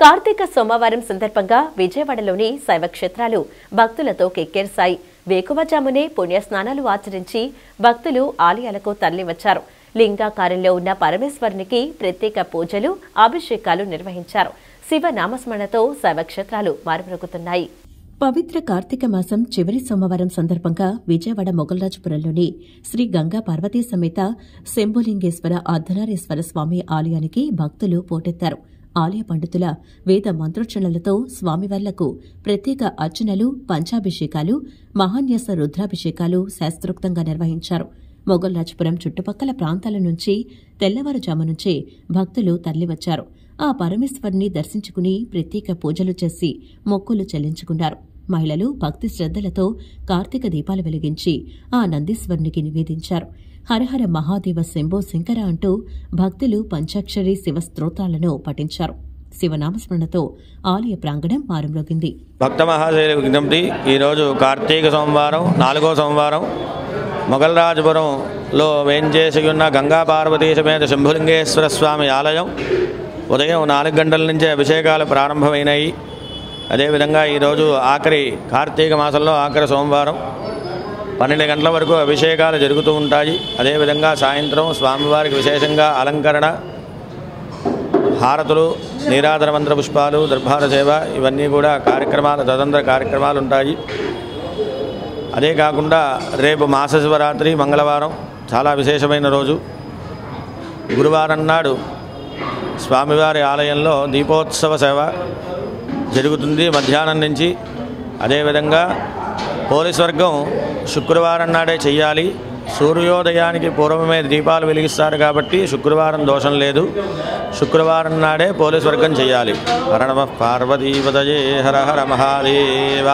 కార్తీక సోమవారం సందర్భంగా విజయవాడలోని శైవ క్షేత్రాలు భక్తులతో కిక్కిరిశాయి. వేకువజామునే పుణ్యస్నానాలు ఆచరించి భక్తులు ఆలయాలకు తరలివచ్చారు. లింగాకారంలో ఉన్న పరమేశ్వరునికి ప్రత్యేక పూజలు, అభిషేకాలు నిర్వహించారు. శివ నామస్మరణతో శైవ క్షేత్రాలు మారుమ్రోగుతున్నాయి. పవిత్ర కార్తీక మాసం చివరి సోమవారం సందర్భంగా విజయవాడ మొగల్రాజపురంలోని శ్రీ గంగా పార్వతీ సమేత శంభులింగేశ్వర అర్ధనారీశ్వర స్వామి ఆలయానికి భక్తులు పోటెత్తారు. ఆలయ పండితుల వేద మంత్రోచ్చరణలతో స్వామివార్లకు ప్రత్యేక అర్చనలు, పంచాభిషేకాలు, మహాన్యాస రుద్రాభిషేకాలు శాస్త్రోక్తంగా నిర్వహించారు. మొగల్రాజపురం చుట్టుపక్కల ప్రాంతాల నుంచి తెల్లవారుజాము నుంచే భక్తులు తరలివచ్చారు. ఆ పరమేశ్వరుని దర్శించుకుని ప్రత్యేక పూజలు చేసి మొక్కులు చెల్లించుకున్నారు. మహిళలు భక్తి శ్రద్దలతో కార్తీక దీపాలు వెలిగించి ఆ నందీశ్వరునికి నివేదించారు. హరహర మహాదేవ శంభో శంకర అంటూ భక్తులు పంచాక్షరి శివ స్తోత్రాలను పఠించారు. శివనామస్మరణతో ఆలయ ప్రాంగణం మారుమ్రోగింది. భక్త మహాశైల విజ్ఞప్తి. ఈరోజు కార్తీక సోమవారం 4వ సోమవారం మొగల్రాజపురంలో వేంచేసి ఉన్న గంగా పార్వతీ సమేత శంభులింగేశ్వర స్వామి ఆలయం ఉదయం 4 గంటల నుంచే అభిషేకాలు ప్రారంభమైనాయి. అదేవిధంగా ఈరోజు ఆఖరి కార్తీక మాసంలో ఆఖరి సోమవారం 12 గంటల వరకు అభిషేకాలు జరుగుతూ ఉంటాయి. అదేవిధంగా సాయంత్రం స్వామివారికి విశేషంగా అలంకరణ, హారతులు, నీరాధన మంత్ర పుష్పాలు, దర్భార సేవ ఇవన్నీ కూడా కార్యక్రమాలు, తదంతర కార్యక్రమాలు ఉంటాయి. అదే కాకుండా రేపు మాస శివరాత్రి మంగళవారం చాలా విశేషమైన రోజు. గురువారం నాడు స్వామివారి ఆలయంలో దీపోత్సవ సేవ జరుగుతుంది మధ్యాహ్నం నుంచి. అదేవిధంగా పోలీస్ వర్గం శుక్రవారం నాడే చెయ్యాలి. సూర్యోదయానికి పూర్వమే దీపాలు వెలిగిస్తారు కాబట్టి శుక్రవారం దోషం లేదు. శుక్రవారం నాడే పోలీస్ వర్గం చెయ్యాలి. హర నమః పార్వతీపతయే హర హర మహాదేవ.